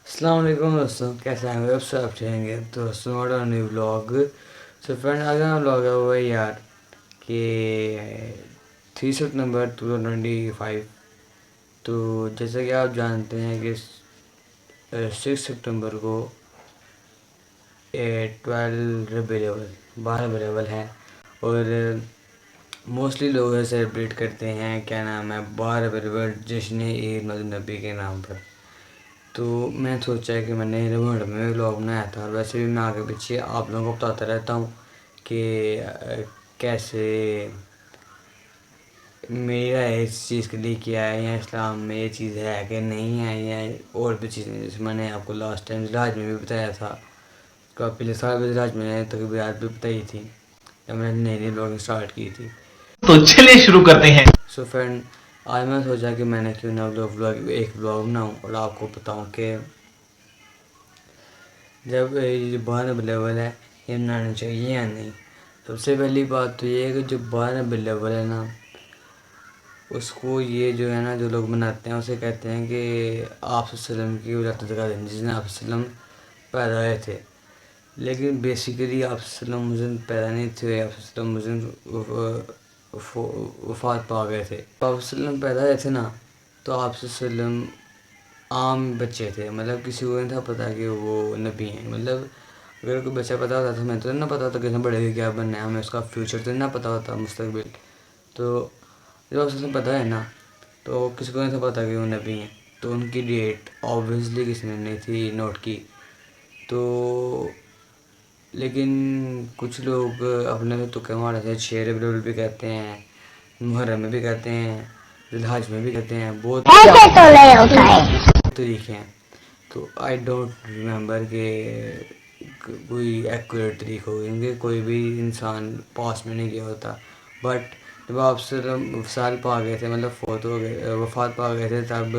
السلام علیکم دوستوں، کیسے ہیں آپ سب ٹھیک ہیں دوستوں؟ اور نیو بلاگ سو فرینڈ، آج کا بلاگ ہے وہ یار کہ 3 ستمبر 2025. تو جیسا کہ آپ جانتے ہیں کہ 6 ستمبر کو 12 ربیع الاول ہے، اور موسٹلی لوگ سیلیبریٹ کرتے ہیں کیا نام ہے 12 ربیع الاول جشن عید میلاد النبی کے نام پر. تو میں سوچا ہے کہ میں نے ریمونڈ میں ولاگ بنایا تھا، اور ویسے بھی میں آگے پیچھے آپ لوگوں کو بتاتا رہتا ہوں کہ کیسے میرا اس چیز کے لیے کیا ہے، یا اسلام میں یہ چیز ہے کہ نہیں ہے، یا اور بھی چیزیں جیسے میں نے آپ کو لاسٹ ٹائم راج میں بھی بتایا تھا. تو پچھلے سال بھی راج میں نے تقریبات بھی بتائی تھی جب میں نے نئی بلاگنگ اسٹارٹ کی تھی. تو چلیے شروع کرتے ہیں. سو فرینڈ، آج میں سوچا کہ میں نے کیوں نہ ایک بلاگ بناؤں اور آپ کو بتاؤں کہ جب یہ 12 ربیع الاول ہے یہ منانا چاہیے یا نہیں. سب سے پہلی بات تو یہ ہے کہ جو 12 ربیع الاول ہے نا، اس کو یہ جو ہے نا جو لوگ مناتے ہیں اسے کہتے ہیں کہ آپ وسلم کی ولادت کا دن، جس دن آپ وسلم پیدا ہوئے تھے. لیکن بیسیکلی آپ وسلم اس دن پیدا نہیں تھے، آپ وسلم اس دن وفات پا گئے تھے. آپ وسلم پیدا ہوئے تھے نا، تو آپ وسلم عام بچے تھے، مطلب کسی کو نہیں تھا پتہ کہ وہ نبی ہیں. مطلب اگر کوئی بچہ پتہ ہوتا تو ہمیں تو نہیں پتہ ہوتا کہ بڑے کے کیا بننا ہے، ہمیں اس کا فیوچر تو نہیں پتہ ہوتا، مستقبل. تو جب آپ سے پتہ ہے نا، تو کسی کو نہیں تھا پتہ کہ وہ نبی ہیں. تو ان کی ڈیٹ آبویسلی کسی نے نہیں تھی نوٹ کی. تو لیکن کچھ لوگ اپنے میں تکے مارے تھے، 6 ربیع الاول بھی کہتے ہیں، محرم میں بھی کہتے ہیں، ذی الحج میں بھی کہتے ہیں، بہت طریقے ہیں. تو آئی ڈونٹ ریممبر کہ کوئی ایکوریٹ طریقہ ہو، کیونکہ کوئی بھی انسان پاس میں نہیں گیا ہوتا. بٹ جب آپ سال پا گئے تھے، مطلب فوت ہو گئے، وفات پا گئے تھے، تب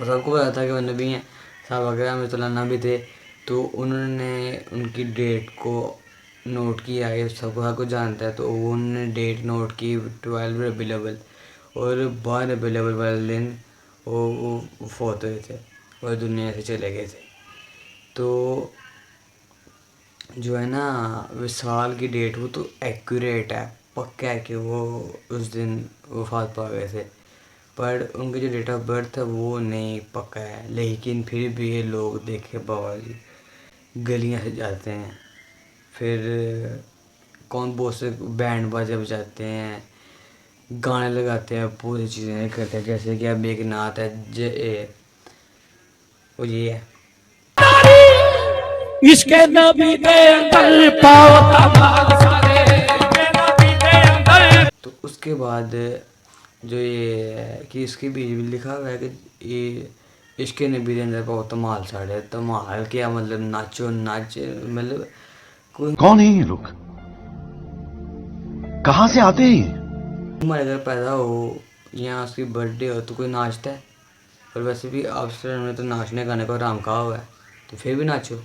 سب کو پتا تھا کہ وہ نبی ہیں. صحابہ کرام رضی اللہ عنہم بھی تھے، تو انہوں نے ان کی ڈیٹ کو نوٹ کیا. یہ سب کو ہر کوئی جانتا ہے. تو انہوں نے ڈیٹ نوٹ کی 12 ربیع الاول، اور 12 ربیع الاول والے دن وہ فوت ہوئے تھے اور دنیا سے چلے گئے تھے. تو جو ہے نا وصال کی ڈیٹ وہ تو ایکوریٹ ہے، پکا ہے کہ وہ اس دن وفات پا گئے تھے. پر ان کی جو ڈیٹ آف برتھ ہے وہ نہیں پکا ہے. لیکن پھر بھی یہ لوگ دیکھے بابا جی گلیاں سے جاتے ہیں، پھر کون بہت سے بینڈ باجے بجاتے ہیں، گانے لگاتے ہیں، پوری چیزیں کرتے ہیں. جیسے کہ اب ایک نعت ہے وہ یہ ہے، اس کے نبی دے اندر پاؤ تو اس کے بعد جو یہ ہے کہ اس کے بیچ بھی لکھا ہوا ہے کہ یہ عشق نبی دے اندر بہت تمال ساڑے. تمال کیا مطلب؟ ناچو ناچ، مطلب کوئی کون ہیں یہ لوگ؟ کہاں سے آتے ہیں؟ ہمارے گھر پیدا ہو یا اس کی برتھ ڈے ہو تو کوئی ناچتا ہے. اور ویسے بھی آپ سے نے تو ناچنے گانے کو حرام کہا ہوا ہے، تو پھر بھی ناچو.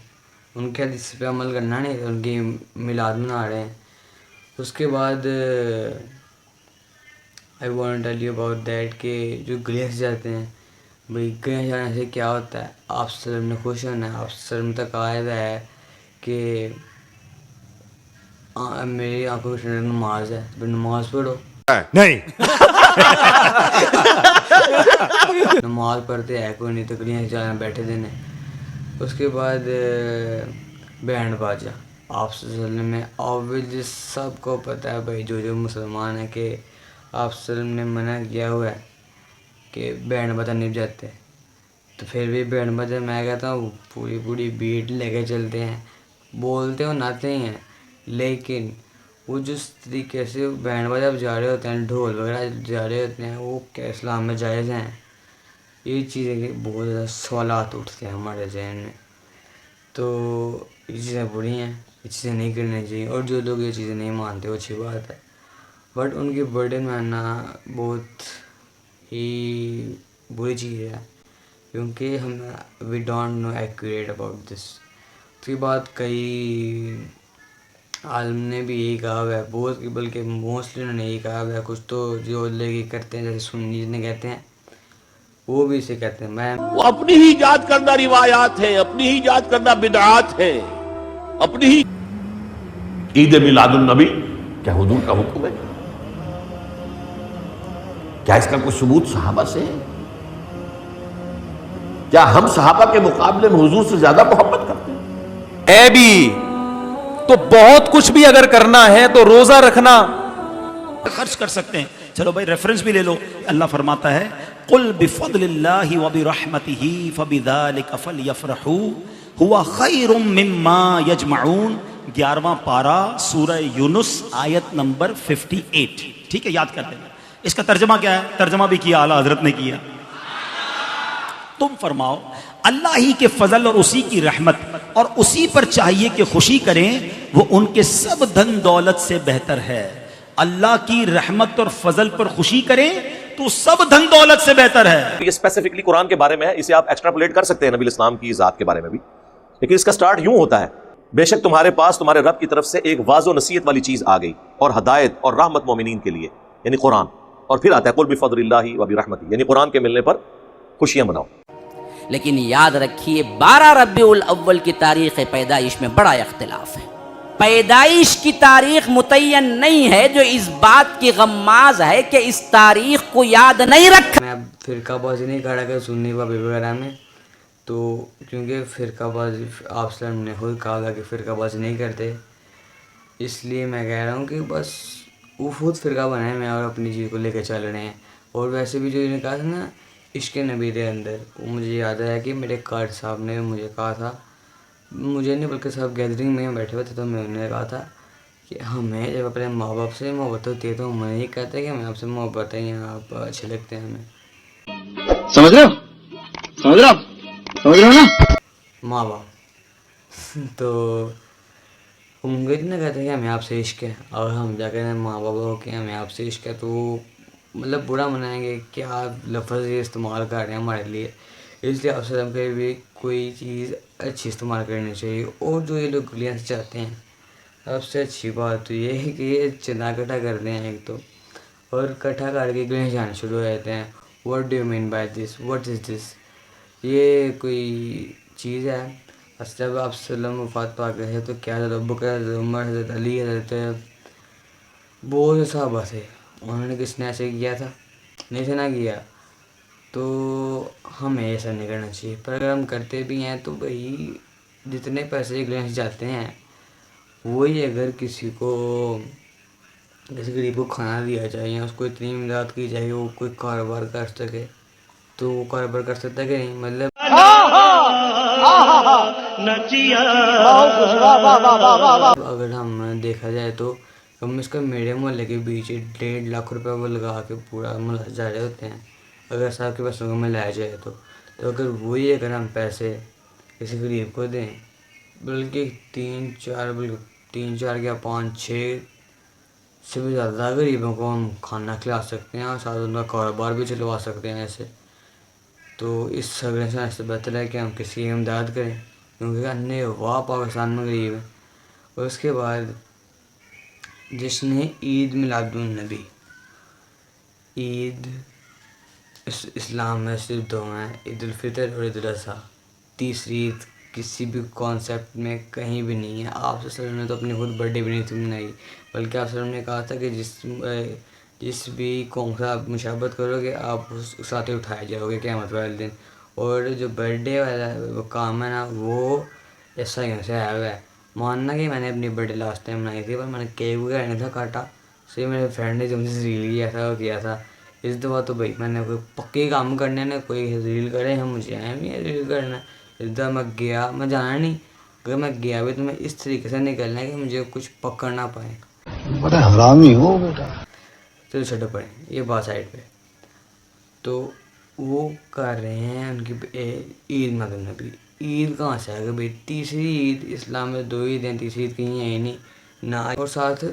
ان کے حدیث پہ عمل کرنا نہیں، ان کی میلاد منا رہے ہیں. اس کے بعد I want tell you about that کہ جو گلیاں سے جاتے ہیں، بھائی گلیاں جانے سے کیا ہوتا ہے؟ آپ وسلم نے خوش ہونا ہے. آپ وسلم تک آیا ہے کہ میری آنکھوں کی نماز ہے، تو نماز پڑھو. نہیں. نماز پڑھتے ہے کوئی نہیں، تو گلیاں سے جانا بیٹھے دینے. اس کے بعد بینڈ باجا. آپ وسلم میں آبویسلی سب کو پتہ ہے بھائی، جو مسلمان ہیں، کہ آپ وسلم نے منع کیا ہوا ہے کہ بینڈ باجا نہیں بجاتے. تو پھر بھی بینڈ باجا میں کہتا ہوں پوری بیٹ لے کے چلتے ہیں. بولتے ہو ناتے ہیں، لیکن وہ جس طریقے سے بینڈ باجا بجا رہے ہوتے ہیں، ڈھول وغیرہ بجا رہے ہوتے ہیں، وہ کیا اسلام میں جائز ہیں؟ یہ چیزیں کہ بہت زیادہ سوالات اٹھتے ہیں ہمارے ذہن میں. تو یہ چیزیں بری ہیں، یہ چیزیں نہیں کرنی چاہیے. اور جو لوگ یہ چیزیں نہیں مانتے وہ اچھی بات ہے، بٹ ان کی برتھ ڈے منانا بہت ہی بری چیز ہے، کیونکہ ہم we don't know accurate about this. اس کے بعد کئی عالم نے بھی یہی کہا ہوا ہے، بہت بلکہ موسٹلی انہوں نے یہی کہا ہوا ہے. کچھ تو جو لوگ یہ کرتے ہیں جیسے سنی جتنے کہتے ہیں وہ بھی اسے کہتے ہیں میں وہ اپنی ہی ایجاد کردہ روایات ہیں، اپنی ہی ایجاد کردہ بدعات ہیں، اپنی ہی عید میلاد النبی کیا حضور کا حکم ہے؟ کیا اس کا کوئی ثبوت صحابہ سے ہے؟ کیا ہم صحابہ کے مقابلے میں حضور سے زیادہ محبت کرتے ہیں؟ اے بھی تو بہت کچھ بھی اگر کرنا ہے تو روزہ رکھنا خرچ کر سکتے ہیں. چلو بھائی ریفرنس بھی لے لو. اللہ فرماتا ہے قل بفضل اللہ وبرحمتہ فبذلک فلیفرحوا ہوا خیر مما یجمعون. 11واں پارہ سورہ یونس آیت نمبر 58. ٹھیک ہے، یاد کر لینا. اس کا ترجمہ کیا ہے؟ ترجمہ بھی کیا اعلیٰ حضرت نے کیا. تم فرماؤ اللہ ہی کے فضل اور اسی کی رحمت اور اسی پر چاہیے کہ خوشی کریں، وہ ان کے سب دھن دولت سے بہتر ہے. اللہ کی رحمت اور فضل پر خوشی کریں تو سب دھن دولت سے بہتر ہے. یہ اسپیسیفکلی قرآن کے بارے میں ہے، اسے آپ ایکسٹراپولیٹ کر سکتے ہیں نبی الاسلام کی ذات کے بارے میں بھی، لیکن اس کا سٹارٹ یوں ہوتا ہے بے شک تمہارے پاس تمہارے رب کی طرف سے ایک واضح و نصیحت والی چیز آ گئی اور ہدایت اور رحمت مومنین کے لیے، یعنی قرآن. اور پھر آتا ہے قل بفضل اللہ وبرحمتہ، یعنی قرآن کے ملنے پر خوشیاں مناؤ. لیکن یاد رکھیے 12 ربیع الاول کی تاریخ پیدائش میں بڑا اختلاف ہے. پیدائش کی تاریخ متعین نہیں ہے، جو اس بات کی غماز ہے کہ اس تاریخ کو یاد نہیں رکھا. میں اب فرقہ بازی نہیں کھڑا کہ سنی بابی وغیرہ میں، تو کیونکہ فرقہ بازی آپ صلی اللہ علیہ وسلم نے خود کہا تھا کہ فرقہ بازی نہیں کرتے، اس لیے میں کہہ رہا ہوں کہ بس وہ خود فرقہ بنائے میں اور اپنی چیز کو لے کے چل رہے ہیں. اور ویسے بھی جو انہوں نے کہا تھا نا عشق نبی دے اندر، وہ مجھے یاد آیا کہ میرے قاری صاحب نے مجھے کہا تھا، مجھے نہیں بلکہ صاحب گیدرنگ میں بیٹھے ہوئے تھے تو میں انہوں نے کہا تھا کہ ہمیں جب اپنے ماں باپ سے محبت ہوتی ہے تو ہم نہیں کہتے کہ ہمیں آپ سے محبت ہے یا آپ اچھے لگتے ہیں ہمیں. سمجھ رہے ہو نا ماں باپ تو ہم مجھے نہیں کہتے کہ ہمیں آپ سے عشق ہے، اور ہم جا کے ماں باپ ہو کہ ہمیں آپ سے عشق ہے تو مطلب برا منائیں گے کہ آپ لفظ یہ استعمال کر رہے ہیں ہمارے لیے. اس لیے آپ سے ہم کے بھی کوئی چیز اچھی استعمال کرنی چاہیے. اور جو یہ لوگ گلیاں سے چاہتے ہیں، سب سے اچھی بات تو یہ ہے کہ یہ چندہ اکٹھا کرتے ہیں ایک تو، اور اکٹھا کر کے گلیاں جانا شروع ہو جاتے ہیں. What do you mean by this, what is this, یہ کوئی چیز ہے؟ بس جب آپ صلی اللہ علیہ وسلم وفات پا گئے تو کیا حضرت ابوبکر، حضرت عمر، حضرت علی، حضرت بہت سے صحابہ تھے، انہوں نے کس نے ایسے کیا تھا؟ نہیں تھا نہ کیا. تو ہمیں ایسا نہیں کرنا چاہیے. پر اگر ہم کرتے بھی ہیں تو بھائی جتنے پیسے گلیاں سے جاتے ہیں وہی اگر کسی کو، کسی غریب کو کھانا دیا جائے یا اس کو اتنی امداد کی جائے وہ کوئی کاروبار کر سکے تو وہ کاروبار کر سکتا ہے کہ نہیں. مطلب اگر ہم دیکھا جائے تو کم از کم میرے محلے کے بیچ 1.5 لاکھ روپے وہ لگا کے پورا محلہ جا رہے ہوتے ہیں اگر صاحب کے پیسوں میں لایا جائے تو اگر وہی اگر ہم پیسے کسی غریب کو دیں، بلکہ 3-4 یا 5-6 سے بھی زیادہ غریبوں کو ہم کھانا کھلا سکتے ہیں اور ساتھ ان کا کاروبار بھی چلوا سکتے ہیں ایسے، تو اس سگڑے سے بہتر ہے کہ ہم کسی کی امداد کریں، کیونکہ انہیں واہ پاکستان میں غریب ہے. اور اس کے بعد جشن عید میلاد النبی. عید اسلام میں صرف 2 ہیں، عید الفطر اور عید الاضحیٰ. تیسری عید کسی بھی کانسیپٹ میں کہیں بھی نہیں ہے. آپ صلی اللہ علیہ وسلم نے تو اپنی خود برتھ ڈے بھی نہیں تھی منائی، بلکہ آپ صلی اللہ علیہ وسلم نے کہا تھا کہ جس بھی قوم سے آپ مشابہت کرو گے آپ اس ساتھ ہی اٹھائے جاؤ گے قیامت والے دن. اور جو برتھ ڈے والا وہ کام ہے نا وہ عیسائیوں سے آیا ہوا ہے. ماننا کہ میں نے اپنی برتھ ڈے لاسٹ ٹائم منائی تھی پر میں نے کیک وغیرہ نہیں تھا کاٹا، صرف میرے فرینڈ نے جو مجھے ریل کیا تھا وہ کیا تھا. اس دفعہ تو بھائی میں نے کوئی پکے کام کرنے نے، کوئی ریل کرے ہم مجھے آئے نہیں ہے ریل کرنا. اس دفعہ میں گیا، میں جانا نہیں، اگر میں گیا بھی تو میں اس طریقے سے نکلنا ہے کہ مجھے کچھ پکڑ نہ پائے. بڑا حرامی ہو بیٹا. چلو چھٹو پڑیں یہ بات سائڈ پہ. تو وہ کر رہے ہیں ان کی عید میلاد النبی. عید کہاں سے آئے گا بھائی؟ تیسری عید اسلام میں 2 عید ہیں، تیسری عید کہیں ہے ہی نہیں نہ. اور ساتھ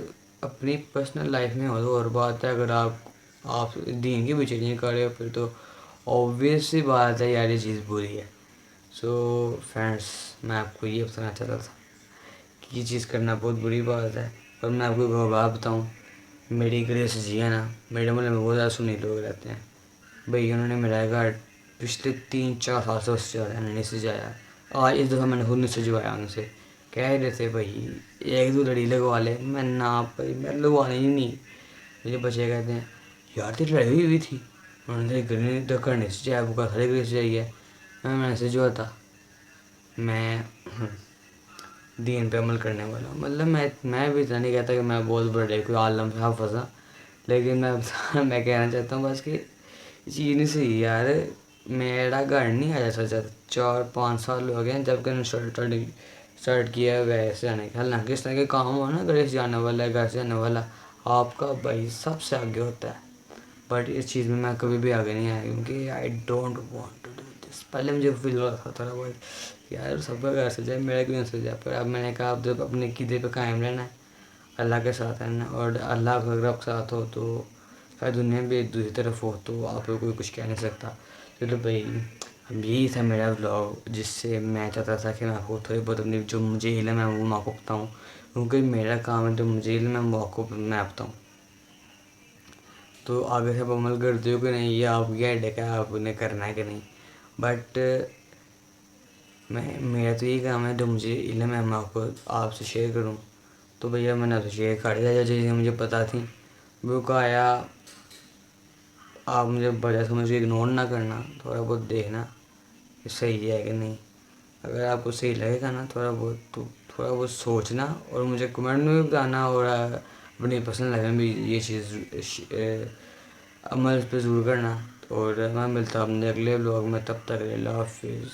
اپنی پرسنل لائف میں ہو تو اور بات ہے، اگر آپ دین کے پیچھے نہیں کر رہے ہو پھر تو اوبویس سی بات ہے یار یہ چیز بری ہے. سو فرینڈس میں آپ کو یہ بتانا چاہتا تھا کہ یہ چیز کرنا بہت بری بات ہے. اور میں آپ کو ایک بات بتاؤں، میری گھر سے جی ہے نا، میرے محلے میں بہت زیادہ سنی لوگ رہتے ہیں بھائی. انہوں نے میرا گھر پچھلے 3-4 سال سے اس سے زیادہ میں نے نہیں سجایا. آج اس دفعہ میں نے خود نہیں سجوایا ان سے. کہہ رہے تھے بھائی 1-2 لڑی لگوا لے. میں نہ بھائی میں لگوانی ہی نہیں. مجھے بچے کہتے ہیں یار تیری لڑائی ہوئی تھی, انہوں نے گھر نہیں سجایا, وہ کا سارے گھر سجائی ہے. میں سجواتا. میں دین پہ عمل کرنے والا ہوں. مطلب میں بھی اتنا نہیں کہتا کہ میں بہت بڑے کوئی عالم حافظ ہوں, لیکن میں کہنا چاہتا ہوں بس کہ یہ چیز نہیں صحیح یار. میرا گھر نہیں آیا سجا. 4-5 سال ہو گئے جب کہ نے اسٹارٹ کیا ہے ویسے آنے کا. حالانکہ اس طرح کے کام ہو نا, گھر سے جانے والا ہے, گھر سے جانے والا, آپ کا بھائی سب سے آگے ہوتا ہے. بٹ اس چیز میں کبھی بھی آگے نہیں آیا کیونکہ I don't want to do this. پہلے مجھے فیل ہوتا تھا تھوڑا بہت یار سب کا گھر سے جائے, میرا کیوں نہیں سے جائے. پر اب میں نے کہا اب جب اپنے عقیدے پہ قائم رہنا ہے, اللہ کے ساتھ رہنا, اور اللہ کا اگر آپ کے ساتھ ہو تو شاید دنیا بھی ایک دوسری طرف ہو تو آپ کو کوئی کچھ کہہ نہیں سکتا. چلو بھائی اب یہی تھا میرا ولاگ, جس سے میں چاہتا تھا کہ میں آپ کو تھوڑی بہت اپنی جو مجھے علم ہے وہ میں آپ کو بتاؤں, کیونکہ میرا کام ہے جو مجھے علم ہے وہ آپ کو میں بتاؤں. تو آگے سے آپ عمل کرتے ہو کہ نہیں, یہ آپ کی ہیڈ ہے کہ آپ نے کرنا ہے کہ نہیں. بٹ میرا تو یہی کام ہے جو مجھے علم ہے میں آپ سے شیئر کروں. تو بھیا میں نے آپ سے شیئر کر دیا جو چیزیں مجھے پتہ تھیں. وہ کا آیا آپ مجھے بڑا سمجھ کے اگنور نہ کرنا, تھوڑا بہت دیکھنا کہ صحیح ہے کہ نہیں. اگر آپ کو صحیح لگے گا نا تھوڑا بہت سوچنا, اور مجھے کمنٹ میں بھی بتانا, اور اپنی پسند لگے بھی یہ چیز عمل پہ ضرور کرنا. اور میں ملتا ہوں اپنے اگلے بلاگ میں, تب تک اللہ حافظ.